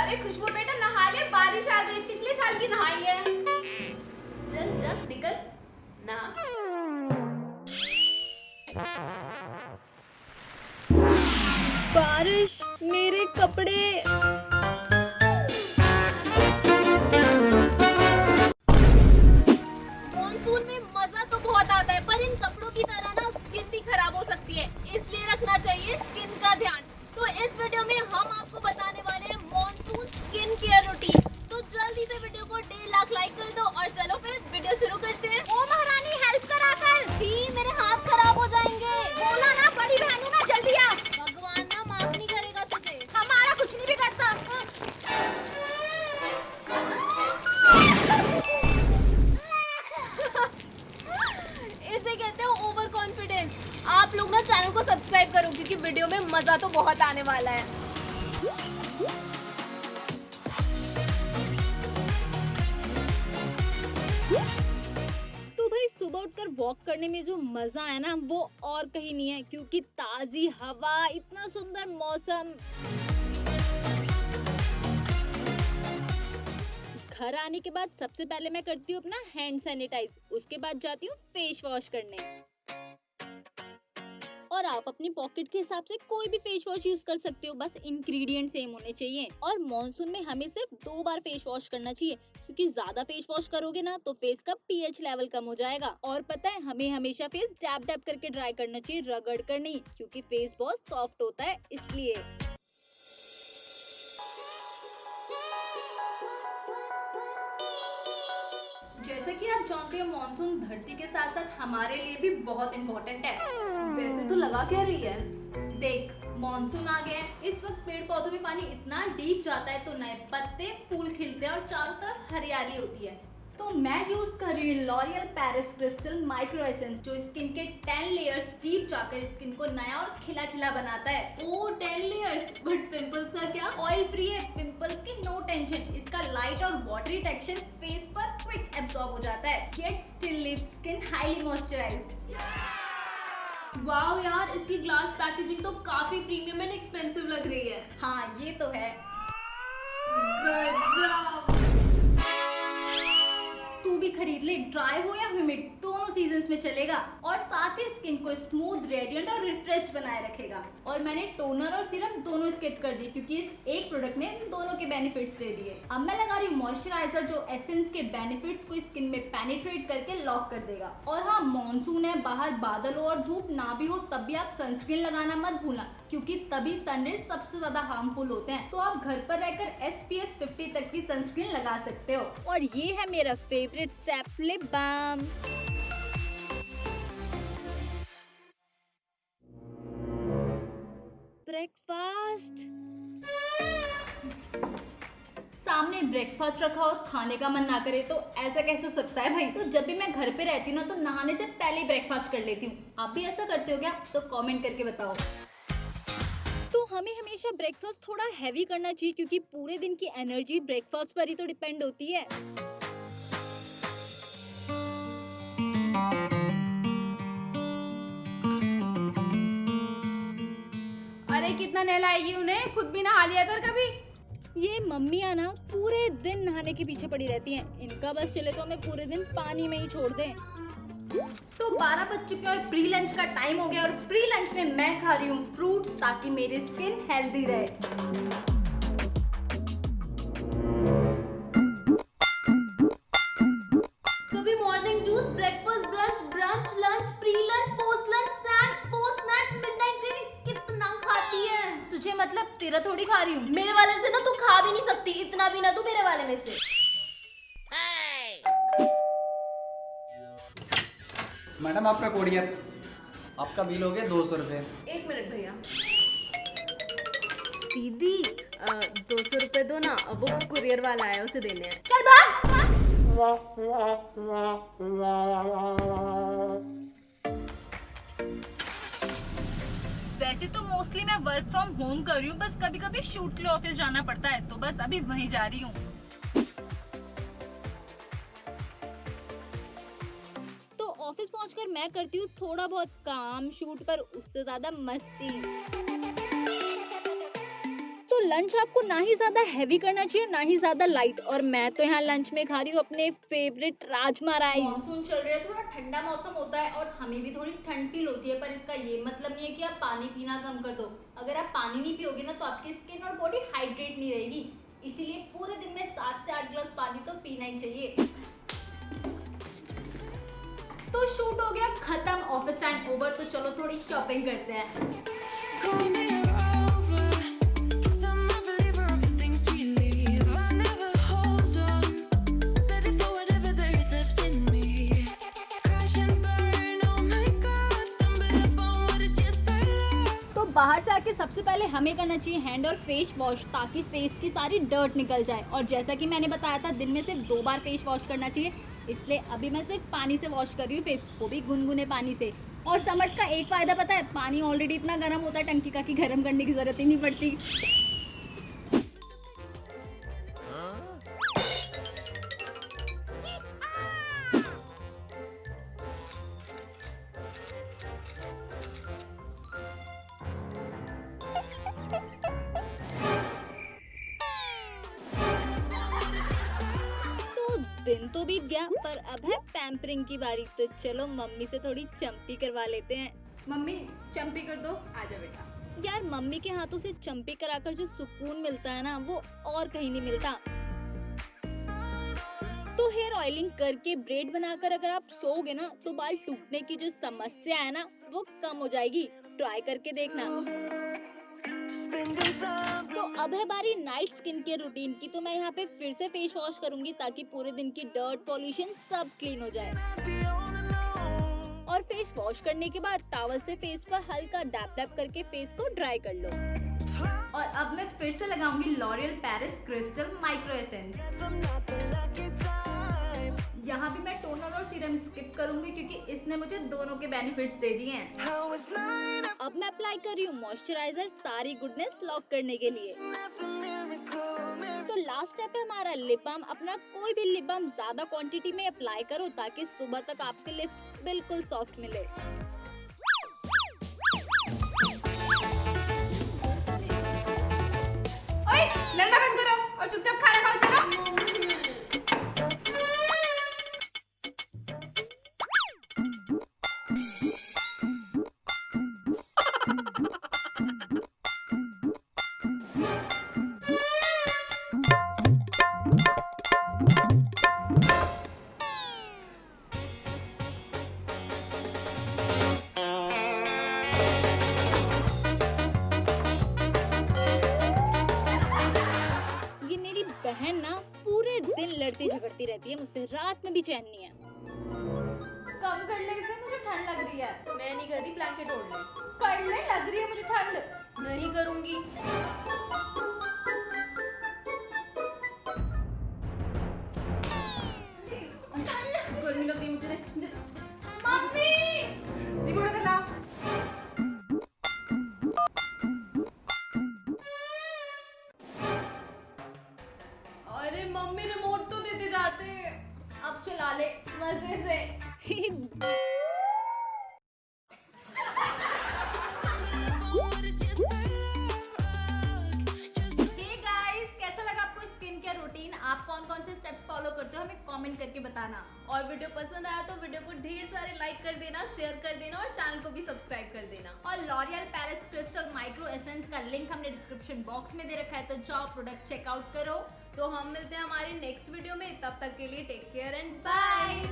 अरे खुशबू बेटा नहा ले, बारिश आ गई, पिछले साल की नहाई है। चल चल निकल नहा। बारिश, मेरे कपड़े। मॉनसून में मजा तो बहुत आता है, पर इन कपड़ों की तरह ना स्किन भी खराब हो सकती है, इसलिए रखना चाहिए स्किन का ध्यान। तो इस वीडियो में हम आपको बताने वाले हैं मॉनसून स्किन केयर रूटीन। तो जल्दी से वीडियो को 1.5 लाख लाइक कर दो और चलो फिर वीडियो शुरू करते हैं। ओ महारानी हेल्प करा कर, दी मेरे हाथ खराब हो जाएंगे। बोला ना बड़ी बहनों ना जल्दी आ। भगवान ना माफ नहीं करेगा तुझे, हमारा कुछ नहीं बिगड़ता। इसे कहते हैं ओवर कॉन्फिडेंस। आप लोग ना चैनल को सब्सक्राइब करो क्योंकि वीडियो में मजा तो बहुत आने वाला है। तो भाई सुबह उठकर वॉक करने में जो मजा है ना वो और कहीं नहीं है, क्योंकि ताजी हवा, इतना सुंदर मौसम। घर आने के बाद सबसे पहले मैं करती हूँ अपना हैंड सैनिटाइज, उसके बाद जाती हूँ फेस वॉश करने। और आप अपनी पॉकेट के हिसाब से कोई भी फेस वॉश यूज कर सकते हो, बस इंग्रेडिएंट सेम होने चाहिए। और मॉनसून में हमें सिर्फ 2 बार फेस वॉश करना चाहिए, क्योंकि ज्यादा फेस वॉश करोगे ना तो फेस का पीएच लेवल कम हो जाएगा। और पता है हमें हमेशा फेस डैब डैब करके ड्राई करना चाहिए, रगड़ कर नहीं, क्योंकि फेस बहुत सॉफ्ट होता है इसलिए। जैसे कि आप जानते हो मॉनसून धरती के साथ साथ हमारे लिए भी बहुत इम्पोर्टेंट है। वैसे तो लगा क्या रही है? देख, मॉनसून आ गया है, इस वक्त पेड़ पौधों में पानी इतना डीप जाता है तो नए पत्ते, फूल खिलते हैं और चारों तरफ हरियाली होती है। तो मैं यूज कर रही हूँ L'Oreal Paris crystal micro essence, जो स्किन के 10 लेयर्स डीप जाकर स्किन को नया और खिला खिला बनाता है। ओ 10 लेयर्स, बट पिंपल्स का क्या? ऑयल फ्री है, पिंपल्स की नो टेंशन। इसका लाइट और वाटरी टेक्सचर फेस पर क्विक एब्जॉर्ब हो जाता है, yet still leaves skin highly moisturised. Wow यार, इसकी ग्लास पैकेजिंग तो काफी प्रीमियम एंड एक्सपेंसिव लग रही है। हाँ ये तो है। गजब। तू भी खरीद ले, ड्राई हो या ह्यूमिड, दोनों सीजन्स में चलेगा और साथ ही स्किन को स्मूथ, रेडिएंट और रिफ्रेश बनाए रखेगा। और मैंने टोनर और सीरम दोनों स्किप कर दी क्योंकि इस एक प्रोडक्ट ने इन दोनों के बेनिफिट्स दे दिए। अब मैं लगा रही हूँ मॉइस्चराइजर, जो एसेंस के बेनिफिट्स को स्किन में पेनिट्रेट करके लॉक कर देगा। और हाँ, मॉनसून है, बाहर बादल हो और धूप ना भी हो तब भी आप सनस्क्रीन लगाना मत भूलना, क्योंकि तभी सनरेज सबसे ज्यादा हार्मफुल होते हैं। तो आप घर पर रहकर SPF 50 तक की सनस्क्रीन लगा सकते हो। और ये है मेरा favourite step, lip balm. Breakfast. सामने ब्रेकफास्ट रखा और खाने का मन ना करे तो ऐसा कैसे हो सकता है भाई? तो जब भी मैं घर पे रहती हूँ ना तो नहाने से पहले ही ब्रेकफास्ट कर लेती हूँ। आप भी ऐसा करते हो क्या? तो कमेंट करके बताओ। तो हमें हमेशा ब्रेकफास्ट थोड़ा हैवी करना चाहिए, क्योंकि पूरे दिन की एनर्जी ब्रेकफास्ट पर ही तो डिपेंड होती है। अरे कितना नहलाएगी उन्हें, खुद भी नहा लिया कर कभी। ये मम्मियाँ ना पूरे दिन नहाने के पीछे पड़ी रहती हैं, इनका बस चले तो हमें पूरे दिन पानी में ही छोड़ दें। तो 12 बज चुके और प्री लंच का टाइम हो गया और प्री लंच में मैं खा रही हूँ फ्रूट्स, ताकि मेरी स्किन हेल्दी रहे। कभी morning juice, breakfast, brunch, brunch, lunch, pre lunch, post lunch, snacks, post snacks, midnight cravings, कितना खाती है? तुझे मतलब तेरा थोड़ी खा रही हूँ। मेरे वाले से ना तू खा भी नहीं सकती, इतना भी ना तू मेरे वाले में से। मैडम आपका कोरियर, आपका बिल हो गया 200 रुपये। 1 मिनट भैया। दीदी 200 रुपए दो ना, अब वो कुरियर वाला आया उसे देने हैं। चल भाग। वैसे तो मोस्टली मैं वर्क फ्रॉम होम कर रही हूँ, बस कभी कभी शूट के लिए ऑफिस जाना पड़ता है, तो बस अभी वहीं जा रही हूँ। तो ऑफिस पहुंचकर मैं करती हूँ थोड़ा बहुत काम शूट पर, उससे ज्यादा मस्ती। तो लंच आपको ना ही ज्यादा हैवी करना चाहिए ना ही ज्यादा लाइट। और मैं तो यहाँ लंच में खा रही हूँ अपने फेवरेट राजमा राइस। मानसून चल रहा है, थोड़ा ठंडा मौसम होता है और हमें भी थोड़ी ठंड फील होती है, पर इसका ये मतलब नहीं है कि आप पानी पीना कम कर दो। अगर आप पानी नहीं पियोगे ना तो आपकी स्किन और बॉडी हाइड्रेट नहीं रहेगी, इसीलिए पूरे दिन में 7 से 8 गिलास पानी तो पीना ही चाहिए। तो शूट हो गया खत्म, ऑफिस टाइम ओवर, तो चलो थोड़ी शॉपिंग करते हैं। बाहर से आके सबसे पहले हमें करना चाहिए हैंड और फेस वॉश, ताकि फेस की सारी डर्ट निकल जाए। और जैसा कि मैंने बताया था दिन में सिर्फ 2 बार फेस वॉश करना चाहिए, इसलिए अभी मैं सिर्फ पानी से वॉश कर रही हूँ फेस, वो भी गुनगुने पानी से। और समर्स का एक फायदा पता है, पानी ऑलरेडी इतना गर्म होता है टंकी का कि गर्म करने की जरूरत ही नहीं पड़ती। दिन तो बीत गया, पर अब है पैम्परिंग की बारी, तो चलो मम्मी से थोड़ी चंपी करवा लेते हैं। मम्मी चंपी कर दो। आजा बेटा। यार मम्मी के हाथों से चंपी कराकर जो सुकून मिलता है ना, वो और कहीं नहीं मिलता। तो हेयर ऑयलिंग करके ब्रेड बनाकर अगर आप सोओगे ना, तो बाल टूटने की जो समस्या है ना, वो कम हो जाएगी। ट्राई करके देखना। तो अब है बारी नाइट स्किन केयर रूटीन की, तो मैं यहाँ पे फिर से फेस वॉश करूंगी ताकि पूरे दिन की डर्ट पॉल्यूशन सब क्लीन हो जाए। और फेस वॉश करने के बाद टॉवल से फेस पर हल्का डैप डैप करके फेस को ड्राई कर लो। और अब मैं फिर से लगाऊंगी L'Oreal Paris crystal micro essence. यहाँ भी मैं टोनर और सीरम स्किप करूंगी क्योंकि इसने मुझे दोनों के बेनिफिट्स दे दिए हैं। अब मैं अप्लाई कर रही हूँ मॉइस्चराइजर सारी गुडनेस लॉक करने के लिए। तो लास्ट स्टेप है हमारा लिप बाम। अपना कोई भी लिप बाम ज्यादा क्वांटिटी में अप्लाई करो ताकि सुबह तक आपके लिप्स बिल्कुल सॉफ्ट मिले। ओए, लड़ना बंद करो और चुपचाप खाना खाओ। चलो। बहन ना पूरे दिन लड़ती झगड़ती रहती है मुझसे, रात में भी चैन नहीं है। कम कर ले इसे, मुझे ठंड लग रही है। मैं नहीं कर रही, ब्लैंकेट ओढ़ ले। कर ले, लग रही है मुझे ठंड। नहीं करूंगी। गर्मी लग रही है मुझे। मम्मी रिमोट इधर लाओ। अरे मम्मी रिमोट तो देते जाते, अब चला ले मजे से। आप कौन कौन से स्टेप्स फॉलो करते हो हमें कमेंट करके बताना। और वीडियो पसंद आया तो वीडियो को ढेर सारे लाइक कर देना, शेयर कर देना और चैनल को भी सब्सक्राइब कर देना। और L'Oreal Paris crystal micro essence का लिंक हमने डिस्क्रिप्शन बॉक्स में दे रखा है, तो जाओ प्रोडक्ट चेकआउट करो। तो हम मिलते हैं हमारी नेक्स्ट वीडियो में, तब तक के लिए टेक केयर एंड बाय।